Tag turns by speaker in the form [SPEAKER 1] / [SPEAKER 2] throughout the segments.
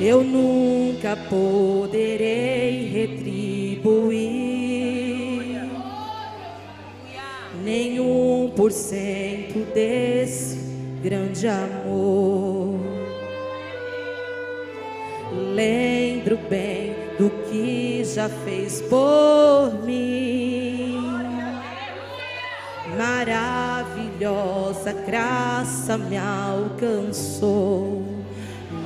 [SPEAKER 1] eu nunca poderei retribuir nem 1% desse grande amor. Lembro bem do que já fez por mim. Maravilhosa graça me alcançou.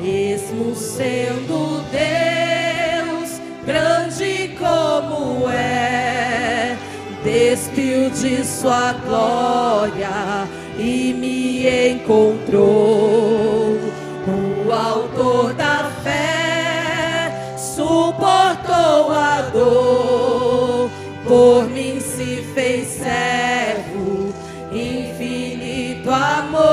[SPEAKER 1] Mesmo sendo Deus grande como é, despiu de sua glória e me encontrou. O autor da fé suportou a dor, por mim se fez servo, infinito amor.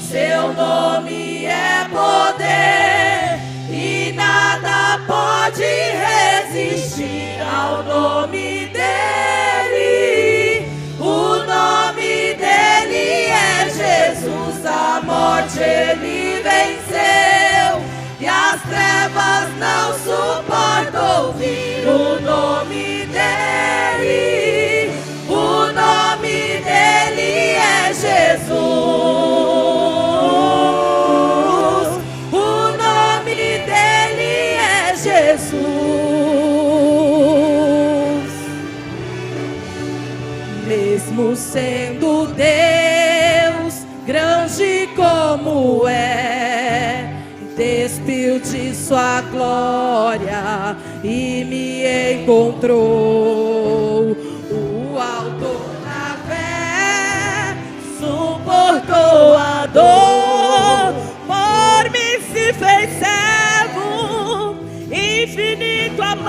[SPEAKER 1] Seu nome é poder e nada pode resistir ao nome dele. O nome dele é Jesus, a morte ele venceu e as trevas não suportam ouvir o nome dele. O nome dele é Jesus. O nome dele é Jesus. Mesmo sendo Deus grande como é, despiu de sua glória e me encontrou. O autor da fé suportou a dor, por mim se fez servo, infinito amor.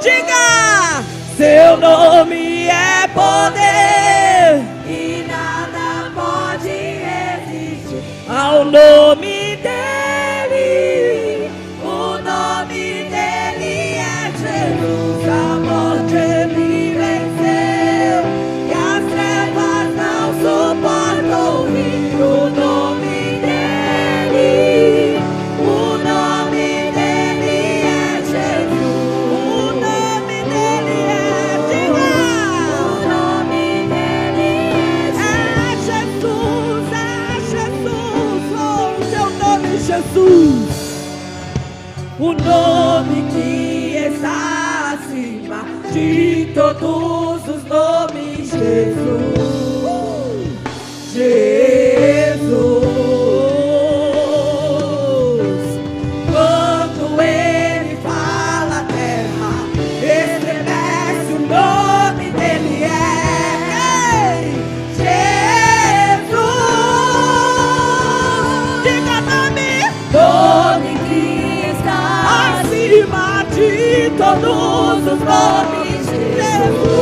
[SPEAKER 1] Diga! Seu nome é poder e nada pode resistir ao nome dele. O nome dele é Jesus, a morte ele venceu e as trevas não suportam ouvir o nome dele. O nome dele é Jesus. O nome dele é Jesus. O nome dele é Jesus. É Jesus. Oh, seu nome é Jesus. O nome que está acima de todos os nomes, Jesus. Jesus. Quando ele fala, a terra estremece. O nome dele é Jesus. Diga nome. Nome que está acima de todos os nomes, Jesus.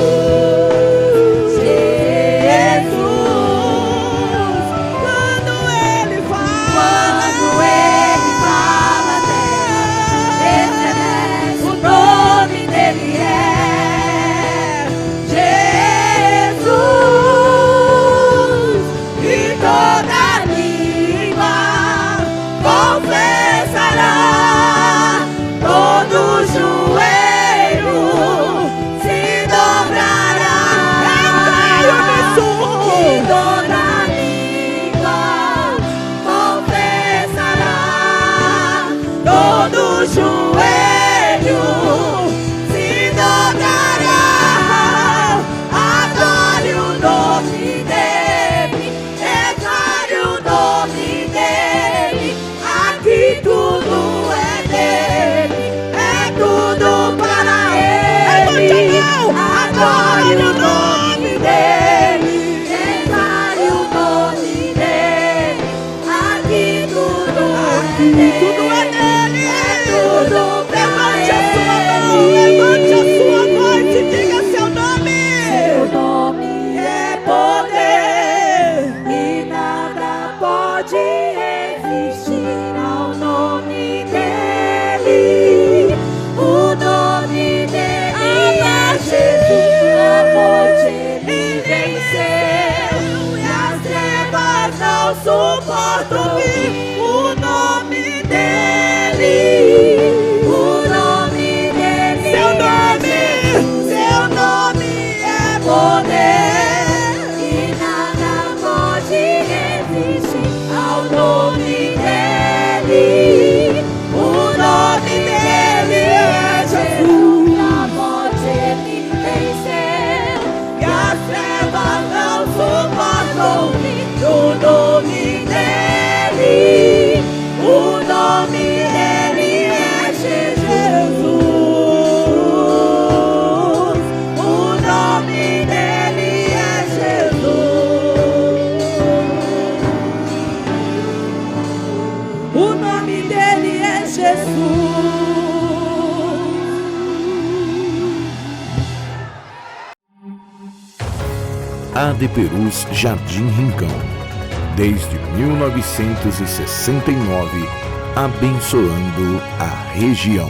[SPEAKER 1] Jesus. Quando ele fala, a terra estremece. O nome dele é Jesus. E toda língua confessará, todo joelho se dobrará. E toda língua confessará, todo joelho se dobrará. Adore o nome dele, declare o nome dele. Aqui tudo é dele, é tudo para ele. Adore o nome dele, declare o nome dele. Aqui tudo é dele, é tudo para ele. Levante a sua voz e diga seu nome. Seu nome é poder e nada pode resistir ao nome dele. O nome dele é Jesus, a morte ele venceu e as trevas suporto ouvir o nome dele. O nome dele. Seu nome é poder. E nada pode resistir ao nome dele. O nome dele é Jesus. A morte ele venceu. E as trevas não suportam o nome dele. O nome dele é Jesus. O nome dele é Jesus. O nome dele é Jesus.
[SPEAKER 2] AD Perus Jardim Rincão, desde 1969, abençoando a região.